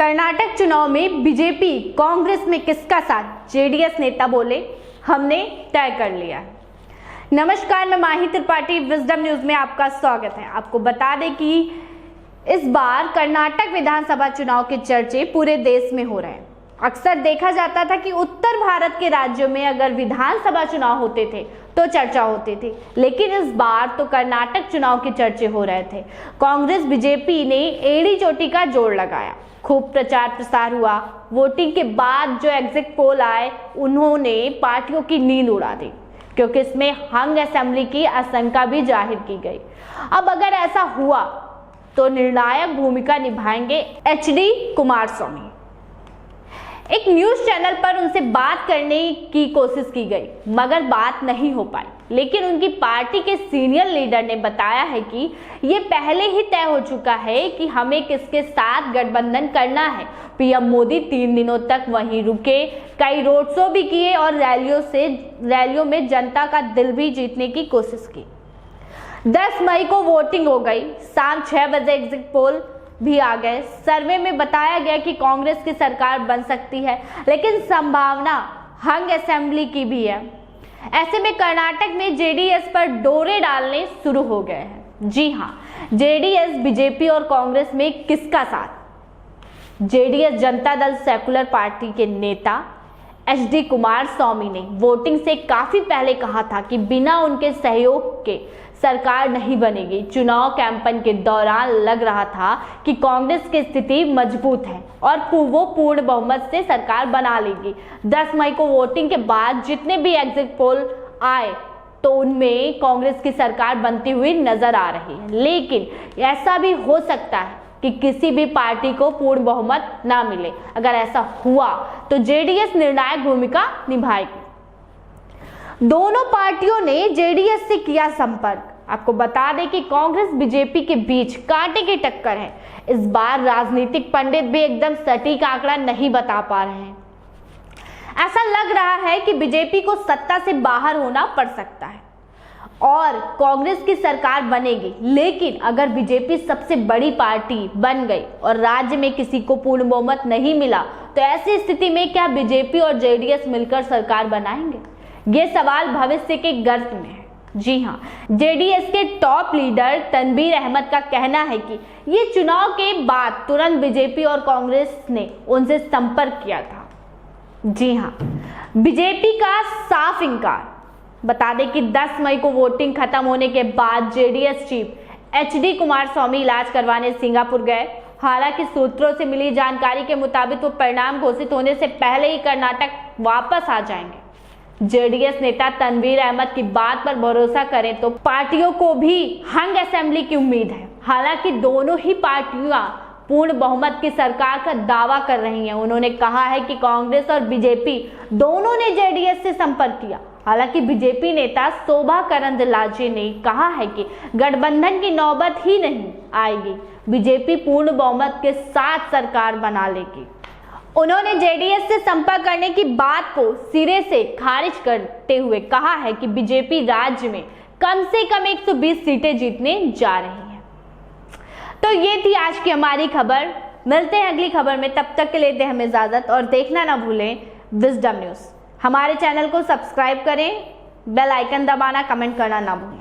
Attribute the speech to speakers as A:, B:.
A: कर्नाटक चुनाव में बीजेपी कांग्रेस में किसका साथ, जेडीएस नेता बोले हमने तय कर लिया है। नमस्कार, मैं माही त्रिपाठी, विजडम न्यूज में आपका स्वागत है। आपको बता दें कि इस बार कर्नाटक विधानसभा चुनाव के चर्चे पूरे देश में हो रहे हैं। अक्सर देखा जाता था कि उत्तर भारत के राज्यों में अगर विधानसभा चुनाव होते थे तो चर्चा होती थी, लेकिन इस बार तो कर्नाटक चुनाव के चर्चे हो रहे थे। कांग्रेस बीजेपी ने एड़ी चोटी का जोड़ लगाया, खूब प्रचार प्रसार हुआ। वोटिंग के बाद जो एग्जिट पोल आए उन्होंने पार्टियों की नींद उड़ा दी, क्योंकि इसमें हंग असेंबली की आशंका भी जाहिर की गई। अब अगर ऐसा हुआ तो निर्णायक भूमिका निभाएंगे एचडी कुमारस्वामी। एक न्यूज चैनल पर उनसे बात करने की कोशिश की गई, मगर बात नहीं हो पाई। लेकिन उनकी पार्टी के सीनियर लीडर ने बताया है कि ये पहले ही तय हो चुका है कि हमें किसके साथ गठबंधन करना है। पीएम मोदी 3 दिनों तक वहीं रुके, कई रोड शो भी किए और रैलियों में जनता का दिल भी जीतने की कोशिश की। 10 मई को वोटिंग हो गई। शाम 6 बजे एग्जिट पोल भी आ गए। सर्वे में बताया गया कि कांग्रेस की सरकार बन सकती है, लेकिन संभावना हंग असेंबली की भी है। ऐसे में कर्नाटक में जेडीएस पर डोरे डालने शुरू हो गए हैं। जी हां, जेडीएस बीजेपी और कांग्रेस में किसका साथ? JDS Janata Dal secular party के नेता एचडी कुमारस्वामी ने वोटिंग से काफी पहले कहा था कि बिना उनके सहयोग के सरकार नहीं बनेगी। चुनाव कैंपेन के दौरान लग रहा था कि कांग्रेस की स्थिति मजबूत है और वो पूर्ण बहुमत से सरकार बना लेगी। 10 मई को वोटिंग के बाद जितने भी एग्जिट पोल आए तो उनमें कांग्रेस की सरकार बनती हुई नजर आ रही है, लेकिन ऐसा भी हो सकता है कि किसी भी पार्टी को पूर्ण बहुमत ना मिले। अगर ऐसा हुआ तो जेडीएस निर्णायक भूमिका निभाएगी। दोनों पार्टियों ने जेडीएस से किया संपर्क। आपको बता दें कि कांग्रेस बीजेपी के बीच कांटे की टक्कर है। इस बार राजनीतिक पंडित भी एकदम सटीक आंकड़ा नहीं बता पा रहे हैं। ऐसा लग रहा है कि बीजेपी को सत्ता से बाहर होना पड़ सकता है और कांग्रेस की सरकार बनेगी। लेकिन अगर बीजेपी सबसे बड़ी पार्टी बन गई और राज्य में किसी को पूर्ण बहुमत नहीं मिला तो ऐसी स्थिति में क्या बीजेपी और जेडीएस मिलकर सरकार बनाएंगे? ये सवाल भविष्य के गर्त में है। जी हाँ, जेडीएस के टॉप लीडर तनवीर अहमद का कहना है कि ये चुनाव के बाद तुरंत बीजेपी और कांग्रेस ने उनसे संपर्क किया था। जी हाँ, बीजेपी का साफ इंकार। बता दें कि 10 मई को वोटिंग खत्म होने के बाद जेडीएस चीफ एचडी कुमारस्वामी इलाज करवाने सिंगापुर गए। हालांकि सूत्रों से मिली जानकारी के मुताबिक वो परिणाम घोषित होने से पहले ही कर्नाटक वापस आ जाएंगे। जेडीएस नेता तनवीर अहमद की बात पर भरोसा करें तो पार्टियों को भी हंग असेंबली की उम्मीद है। हालांकि दोनों ही पार्टियां पूर्ण बहुमत की सरकार का दावा कर रही हैं। उन्होंने कहा है कि कांग्रेस और बीजेपी दोनों ने जेडीएस से संपर्क किया। हालांकि बीजेपी नेता शोभा करंदलाजे ने कहा है कि गठबंधन की नौबत ही नहीं आएगी, बीजेपी पूर्ण बहुमत के साथ सरकार बना लेगी। उन्होंने जेडीएस से संपर्क करने की बात को सिरे से खारिज करते हुए कहा है कि बीजेपी राज्य में कम से कम 120 सीटें जीतने जा रही है। तो ये थी आज की हमारी खबर। मिलते हैं अगली खबर में, तब तक के लिए दें हमें इजाजत और देखना ना भूलें विजडम न्यूज। हमारे चैनल को सब्सक्राइब करें, बेल आइकन दबाना, कमेंट करना ना भूलें।